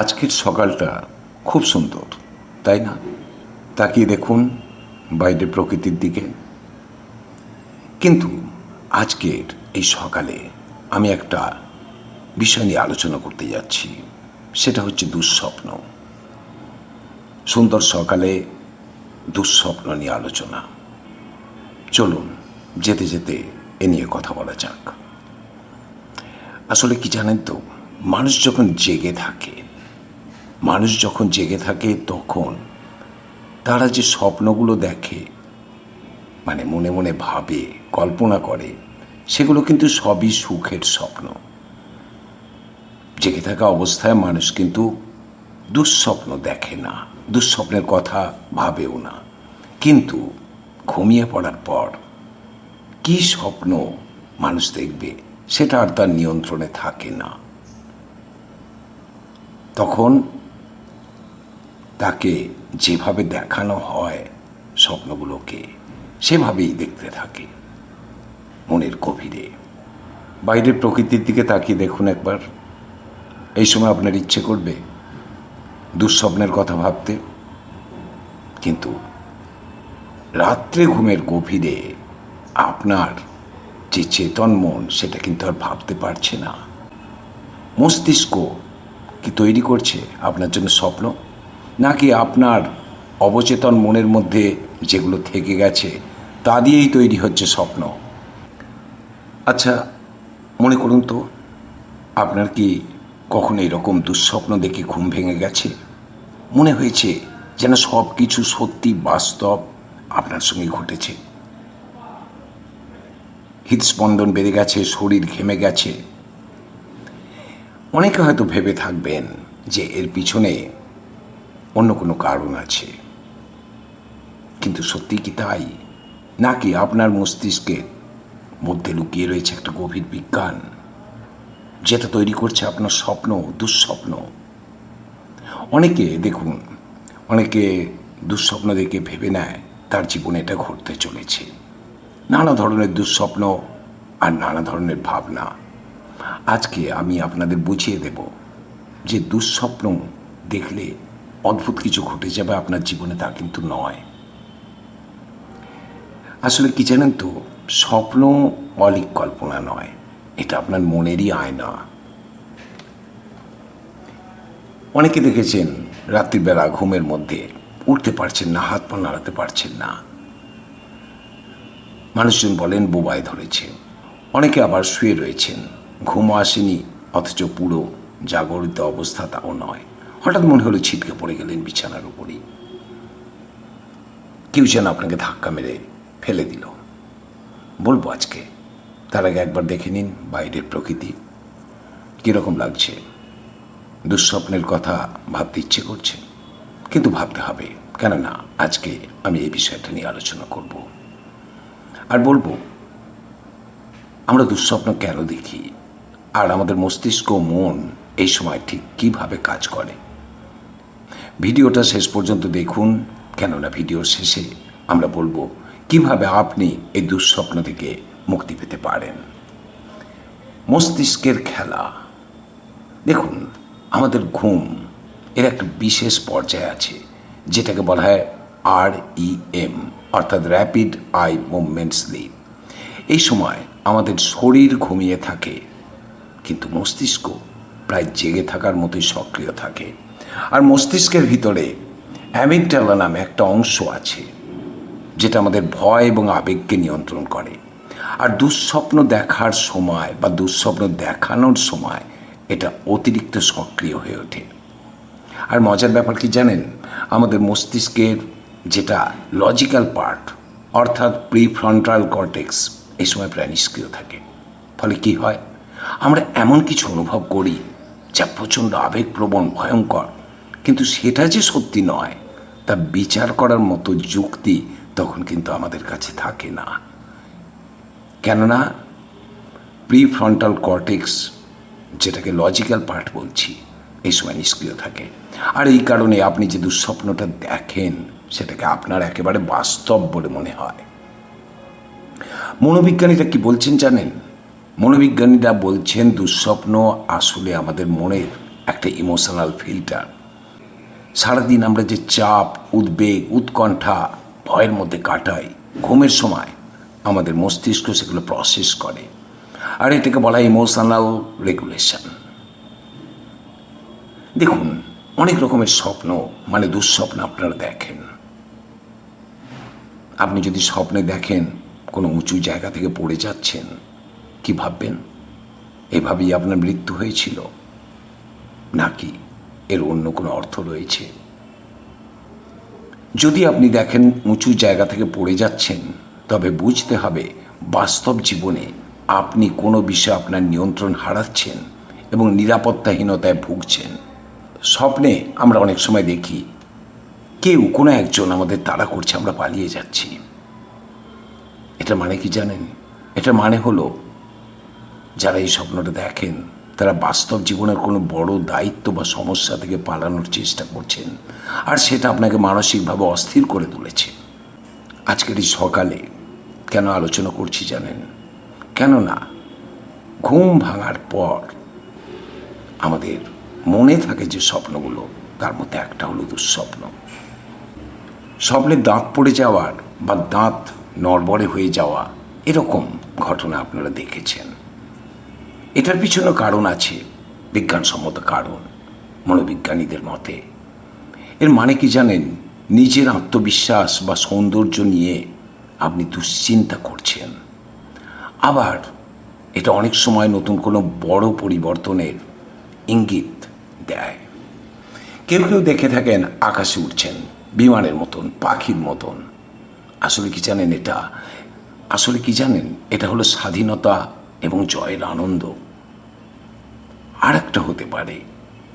আজকের সকালটা খুব সুন্দর, তাই না? তাকিয়ে দেখুন বাইরের প্রকৃতির দিকে। কিন্তু আজকের এই সকালে আমি একটা বিষয় নিয়ে আলোচনা করতে যাচ্ছি। সেটা হচ্ছে দুঃস্বপ্ন। সুন্দর সকালে দুঃস্বপ্ন নিয়ে আলোচনা। চলুন যেতে যেতে এ নিয়ে কথা বলা যাক। আসলে কি জানেন তো, মানুষ যখন জেগে থাকে তখন তারা যে স্বপ্নগুলো দেখে, মানে মনে মনে ভাবে, কল্পনা করে, সেগুলো কিন্তু সবই সুখের স্বপ্ন। জেগে থাকা অবস্থায় মানুষ কিন্তু দুঃস্বপ্ন দেখে না, দুঃস্বপ্নের কথা ভাবেও না। কিন্তু ঘুমিয়ে পড়ার পর কী স্বপ্ন মানুষ দেখবে সেটা আর তার নিয়ন্ত্রণে থাকে না। তখন তাকে যেভাবে দেখানো হয় স্বপ্নগুলোকে, সেভাবেই দেখতে থাকে মনের গভীরে। বাইরের প্রকৃতির দিকে তাকিয়ে দেখুন একবার। এই সময় আপনার ইচ্ছে করবে দুঃস্বপ্নের কথা ভাবতে, কিন্তু রাত্রে ঘুমের গভীরে আপনার যে চেতন মন সেটা কিন্তু আর ভাবতে পারছে না। মস্তিষ্ক কি তৈরি করছে আপনার জন্য স্বপ্ন, নাকি আপনার অবচেতন মনের মধ্যে যেগুলো থেকে গেছে তা দিয়েই তৈরি হচ্ছে স্বপ্ন? আচ্ছা, মনে করুন তো, আপনার কি কখনো এরকম দুঃস্বপ্ন দেখে ঘুম ভেঙে গেছে? মনে হয়েছে যেন সব কিছু সত্যি বাস্তব আপনার সঙ্গে ঘটেছে। হৃদস্পন্দন বেড়ে গেছে, শরীর ঘেমে গেছে। অনেকে হয়তো ভেবে থাকবেন যে এর পিছনে অন্য কোনো কারণ আছে, কিন্তু সত্যি কি তাই? নাকি আপনার মস্তিষ্কের মধ্যে লুকিয়ে রয়েছে একটা গভীর বিজ্ঞান, যেটা তৈরি করছে আপনার স্বপ্ন, দুঃস্বপ্ন? অনেকে দুঃস্বপ্ন দেখে ভেবে নেয় তার জীবনে এটা ঘটতে চলেছে। নানা ধরনের দুঃস্বপ্ন আর নানা ধরনের ভাবনা। আজকে আমি আপনাদের বুঝিয়ে দেব যে দুঃস্বপ্ন দেখলে অদ্ভুত কিছু ঘটে যাবে আপনার জীবনে, তা কিন্তু নয়। আসলে কি জানেন তো, স্বপ্ন অলীক কল্পনা নয়, এটা আপনার মনেরই আয়না। অনেকে দেখেছেন রাত্রিবেলা ঘুমের মধ্যে উঠতে পারছেন না, হাত পা নাড়াতে পারছেন না। মানুষজন বলেন বোবায় ধরেছে। অনেকে আবার শুয়ে রয়েছেন, ঘুমও আসেনি, অথচ পুরো জাগরিত অবস্থা তাও নয়। হঠাৎ মনে হলো ছিটকে পড়ে গেলেন বিছানার উপরই। কেউ যেন আপনাকে ধাক্কা মেরে ফেলে দিল। বলবো আজকে, তার আগে একবার দেখে নিন বাইরের প্রকৃতি কীরকম লাগছে। দুঃস্বপ্নের কথা ভাবতে ইচ্ছে করছে, কিন্তু ভাবতে হবে, কেননা আজকে আমি এই বিষয়টা নিয়ে আলোচনা করব। আর বলবো আমরা দুঃস্বপ্ন কেন দেখি, আর আমাদের মস্তিষ্ক মন এই সময় ঠিক কীভাবে কাজ করে। ভিডিওটা শেষ পর্যন্ত দেখুন, কেননা ভিডিওর শেষে আমরা বলবো কিভাবে আপনি এই দুঃস্বপ্ন থেকে মুক্তি পেতে পারেন। মস্তিষ্কের খেলা। দেখুন, আমাদের ঘুম এর একটা বিশেষ পর্যায়ে আছে, যেটাকে বলা হয় REM, অর্থাৎ র্যাপিড আই মুভমেন্ট স্লিপ। এই সময় আমাদের শরীর ঘুমিয়ে থাকে, কিন্তু মস্তিষ্ক প্রায় জেগে থাকার মতোই সক্রিয় থাকে। আর মস্তিষ্কের ভিতরে অ্যামিগডালা নামে একটা অংশ আছে, যেটা আমাদের ভয় এবং আবেগকে নিয়ন্ত্রণ করে। আর দুঃস্বপ্ন দেখার সময় বা দুঃস্বপ্ন দেখানোর সময় এটা অতিরিক্ত সক্রিয় হয়ে ওঠে। আর মজার ব্যাপার কি জানেন, আমাদের মস্তিষ্কের যেটা লজিক্যাল পার্ট, অর্থাৎ প্রিফ্রন্টাল কর্টেক্স, এই সময় প্রায় নিষ্ক্রিয় থাকে। ফলে কি হয়, আমরা এমন কিছু অনুভব করি যা প্রচণ্ড আবেগপ্রবণ, ভয়ঙ্কর, কিন্তু সেটা যে সত্যি নয় তা বিচার করার মতো যুক্তি তখন কিন্তু আমাদের কাছে থাকে না। কেননা প্রিফ্রন্টাল কর্টেক্স, যেটাকে লজিক্যাল পার্ট বলছি, এই সময় নিষ্ক্রিয় থাকে। আর এই কারণে আপনি যে দুঃস্বপ্নটা দেখেন সেটাকে আপনার একেবারে বাস্তব বলে মনে হয়। মনোবিজ্ঞানীরা কি বলছেন জানেন? মনোবিজ্ঞানীরা বলছেন দুঃস্বপ্ন আসলে আমাদের মনের একটা ইমোশনাল ফিল্টার। সারাদিন আমরা যে চাপ, উদ্বেগ, উৎকণ্ঠা, ভয়ের মধ্যে কাটাই, ঘুমের সময় আমাদের মস্তিষ্ক সেগুলো প্রসেস করে, আর এটাকে বলা হয় ইমোশনাল রেগুলেশন। দেখুন, অনেক রকমের স্বপ্ন মানে দুঃস্বপ্ন আপনারা দেখেন। আপনি যদি স্বপ্নে দেখেন কোনো উঁচু জায়গা থেকে পড়ে যাচ্ছেন, কি ভাববেন? এভাবেই আপনার মৃত্যু হয়েছিল, নাকি এর অন্য কোনো অর্থ রয়েছে? যদি আপনি দেখেন উঁচু জায়গা থেকে পড়ে যাচ্ছেন, তবে বুঝতে হবে বাস্তব জীবনে আপনি কোনো বিষয়ে আপনার নিয়ন্ত্রণ হারাচ্ছেন এবং নিরাপত্তাহীনতায় ভুগছেন। স্বপ্নে আমরা অনেক সময় দেখি কেউ, কোনো একজন আমাদের তাড়া করছে, আমরা পালিয়ে যাচ্ছি। এটা মানে কি জানেন? এটা মানে হলো যারা এই স্বপ্নটা দেখেন তারা বাস্তব জীবনের কোনো বড় দায়িত্ব বা সমস্যা থেকে পালানোর চেষ্টা করছেন, আর সেটা আপনাকে মানসিকভাবে অস্থির করে তুলেছে। আজকের এই সকালে কেন আলোচনা করছি জানেন? কেননা ঘুম ভাঙার পর আমাদের মনে থাকে যে স্বপ্নগুলো, তার মধ্যে একটা হলো দুঃস্বপ্ন। স্বপ্নে দাঁত পড়ে যাওয়ার বা দাঁত নড়বড়ে হয়ে যাওয়া, এরকম ঘটনা আপনারা দেখেছেন। এটার পিছনে কারণ আছে, বিজ্ঞানসম্মত কারণ, মনোবিজ্ঞানীদের মতে। এর মানে কি জানেন? নিজের আত্মবিশ্বাস বা সৌন্দর্য নিয়ে আপনি দুশ্চিন্তা করছেন। আবার এটা অনেক সময় নতুন কোনো বড় পরিবর্তনের ইঙ্গিত দেয়। কেউ কেউ দেখে থাকেন আকাশে উঠছেন বিমানের মতন, পাখির মতন। আসলে কি জানেন এটা হলো স্বাধীনতা এবং জয়ের আনন্দ। আর একটা হতে পারে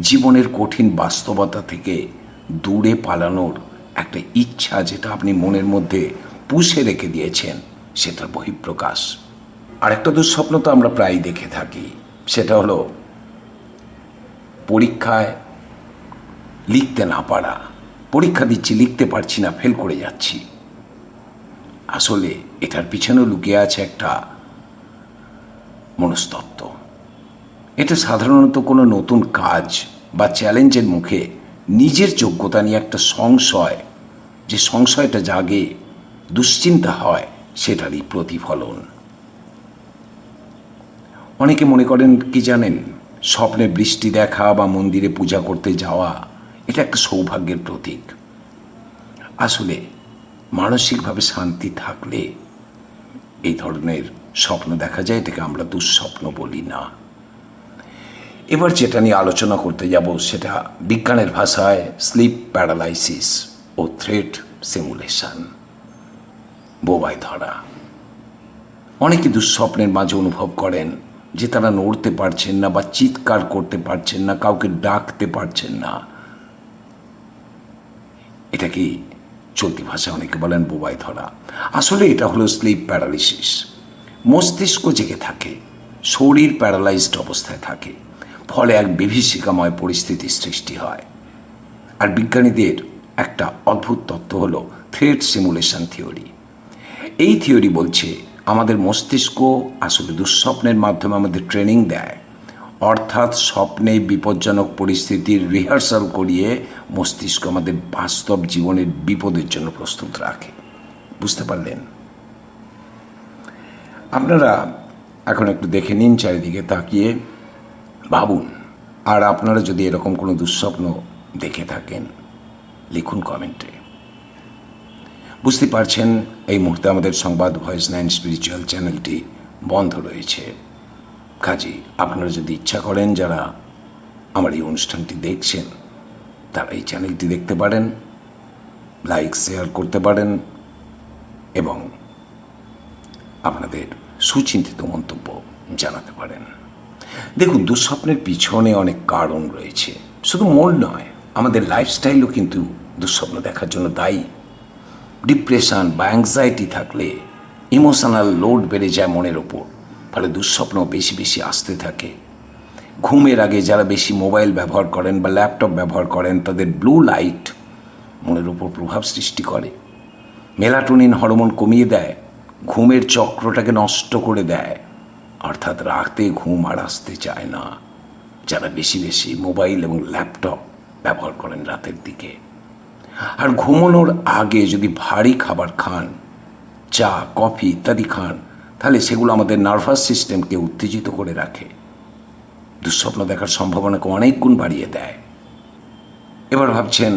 জীবনের কঠিন বাস্তবতা থেকে দূরে পালানোর একটা ইচ্ছা, যেটা আপনি মনের মধ্যে পুষে রেখে দিয়েছেন, সেটার বহিঃপ্রকাশ। আর একটা দুঃস্বপ্ন তো আমরা প্রায় দেখে থাকি, সেটা হলো পরীক্ষায় লিখতে না পারা। পরীক্ষা দিচ্ছি, লিখতে পারছি না, ফেল করে যাচ্ছি। আসলে এটার পিছনেও লুকিয়ে আছে একটা মনস্তত্ত্ব। এটা সাধারণত কোনো নতুন কাজ বা চ্যালেঞ্জের মুখে নিজের যোগ্যতা নিয়ে একটা সংশয়, যে সংশয়টা জাগে, দুশ্চিন্তা হয়, সেটারই প্রতিফলন। অনেকে মনে করেন কি জানেন, স্বপ্নে বৃষ্টি দেখা বা মন্দিরে পূজা করতে যাওয়া এটা একটা সৌভাগ্যের প্রতীক। আসলে মানসিকভাবে শান্তি থাকলে এই ধরনের স্বপ্ন দেখা যায়, এটাকে আমরা দুঃস্বপ্ন বলি না। এবার যেটা নিয়ে আলোচনা করতে যাব সেটা বিজ্ঞানের ভাষায় স্লিপ প্যারালাইসিস ও থ্রেট সিমুলেশন, বোবায় ধরা। অনেকে দুঃস্বপ্নের মাঝে অনুভব করেন যে তারা নড়তে পারছেন না বা চিৎকার করতে পারছেন না, কাউকে ডাকতে পারছেন না। এটা কি চলতি ভাষায় অনেকে বলেন বোবায় ধরা। আসলে এটা হলো স্লিপ প্যারালাইসিস। মস্তিষ্ক জেগে থাকে, শরীর প্যারালাইজড অবস্থায় থাকে, ফলে এক বিভীষিকাময় পরিস্থিতির সৃষ্টি হয়। আর বিজ্ঞানীদের একটা অদ্ভুত তত্ত্ব হলো থ্রেট সিমুলেশন থিওরি। এই থিওরি বলছে আমাদের মস্তিষ্ক আসলে দুঃস্বপ্নের মাধ্যমে আমাদের ট্রেনিং দেয়, অর্থাৎ স্বপ্নে বিপজ্জনক পরিস্থিতির রিহার্সাল করিয়ে মস্তিষ্ক আমাদের বাস্তব জীবনের বিপদের জন্য প্রস্তুত রাখে। বুঝতে পারলেন? আপনারা এখন একটু দেখে নিন, চারিদিকে তাকিয়ে ভাবুন। আর আপনারা যদি এরকম কোনো দুঃস্বপ্ন দেখে থাকেন, লিখুন কমেন্টে। বুঝতে পারছেন এই মুহূর্তে আমাদের সংবাদ ভয়েস 9 স্পিরিচুয়াল চ্যানেলটি বন্ধ রয়েছে। কাজেই আপনারা যদি ইচ্ছা করেন, যারা আমার এই অনুষ্ঠানটি দেখছেন, তারা এই চ্যানেলটি দেখতে পারেন, লাইক শেয়ার করতে পারেন এবং আপনাদের সুচিন্তিত মন্তব্য জানাতে পারেন। দেখুন, দুঃস্বপ্নের পিছনে অনেক কারণ রয়েছে। শুধু মন নয়, আমাদের লাইফস্টাইলও কিন্তু দুঃস্বপ্ন দেখার জন্য দায়ী। ডিপ্রেশন বা অ্যাংজাইটি থাকলে ইমোশনাল লোড বেড়ে যায় মনের ওপর, ফলে দুঃস্বপ্ন বেশি বেশি আসতে থাকে। ঘুমের আগে যারা বেশি মোবাইল ব্যবহার করেন বা ল্যাপটপ ব্যবহার করেন, তাদের ব্লু লাইট মনের উপর প্রভাব সৃষ্টি করে। মেলাটোনিন হরমোন কমিয়ে দেয়, ঘুমের চক্রটাকে নষ্ট করে দেয়, অর্থাৎ রাতে ঘুম আর আসতে চায় না। যারা বেশি বেশি মোবাইল এবং ল্যাপটপ ব্যবহার করেন রাতের দিকে। আর ঘুমানোর আগে যদি ভারী খাবার খান, চা, কফি ইত্যাদি খান, তাহলে সেগুলো আমাদের নার্ভাস সিস্টেমকে উত্তেজিত করে রাখে, দুঃস্বপ্ন দেখার সম্ভাবনাকে অনেক গুণ বাড়িয়ে দেয়। এবার ভাবছেন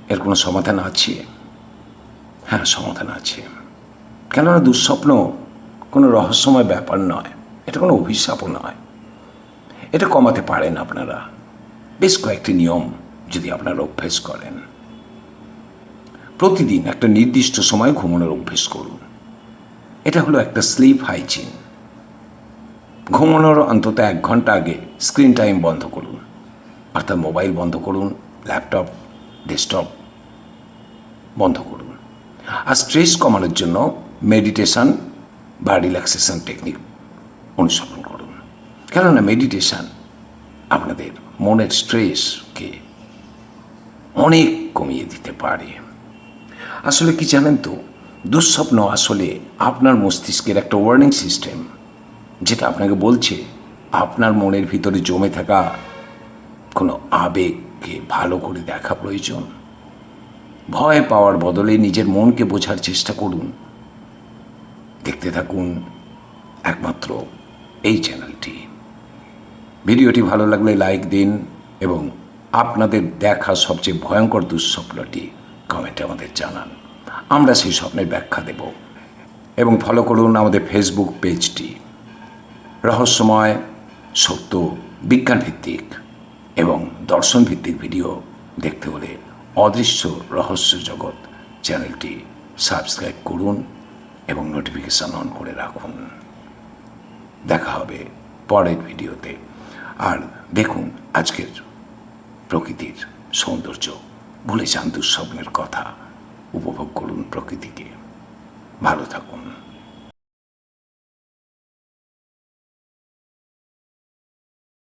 এর কোনো সমাধান আছে? হ্যাঁ, সমাধান আছে। কেননা দুঃস্বপ্ন কোনো রহস্যময় ব্যাপার নয়, এটা কোনো অভিশাপও নয়। এটা কমাতে পারেন আপনারা বেশ কয়েকটি নিয়ম যদি আপনারা অভ্যেস করেন। প্রতিদিন একটা নির্দিষ্ট সময় ঘুমানোর অভ্যেস করুন। এটা হলো একটা স্লিপ হাইজিন। ঘুমানোর অন্তত 1 ঘন্টা আগে স্ক্রিন টাইম বন্ধ করুন, অর্থাৎ মোবাইল বন্ধ করুন, ল্যাপটপ, ডেস্কটপ বন্ধ করুন। আর স্ট্রেস কমানোর জন্য মেডিটেশন বা রিল্যাক্সেশন টেকনিক অনুসরণ করুন। কেননা মেডিটেশন আপনাদের মনের স্ট্রেসকে অনেক কমিয়ে দিতে পারে। আসলে কি জানেন তো, দুঃস্বপ্ন আসলে আপনার মস্তিষ্কের একটা ওয়ার্নিং সিস্টেম, যেটা আপনাকে বলছে আপনার মনের ভিতরে জমে থাকা কোনো আবেগকে ভালো করে দেখা প্রয়োজন। ভয় পাওয়ার বদলে নিজের মনকে বোঝার চেষ্টা করুন। দেখতে থাকুন একমাত্র এই চ্যানেলটি। ভিডিওটি ভালো লাগলে লাইক দিন এবং আপনাদের দেখা সবচেয়ে ভয়ঙ্কর দুঃস্বপ্নটি কমেন্টে আমাদের জানান। আমরা সেই স্বপ্নের ব্যাখ্যা দেব। এবং ফলো করুন আমাদের ফেসবুক পেজটি। রহস্যময়, সত্য, বিজ্ঞানভিত্তিক এবং দর্শনভিত্তিক ভিডিও দেখতে হলে অদৃশ্য রহস্য জগৎ চ্যানেলটি সাবস্ক্রাইব করুন এবং নোটিফিকেশান অন করে রাখুন। দেখা হবে পরের ভিডিওতে। আর দেখুন আজকের প্রকৃতির সৌন্দর্য, ভুলে যান দুঃস্বপ্নের কথা, উপভোগ করুন প্রকৃতিকে। ভালো থাকুন।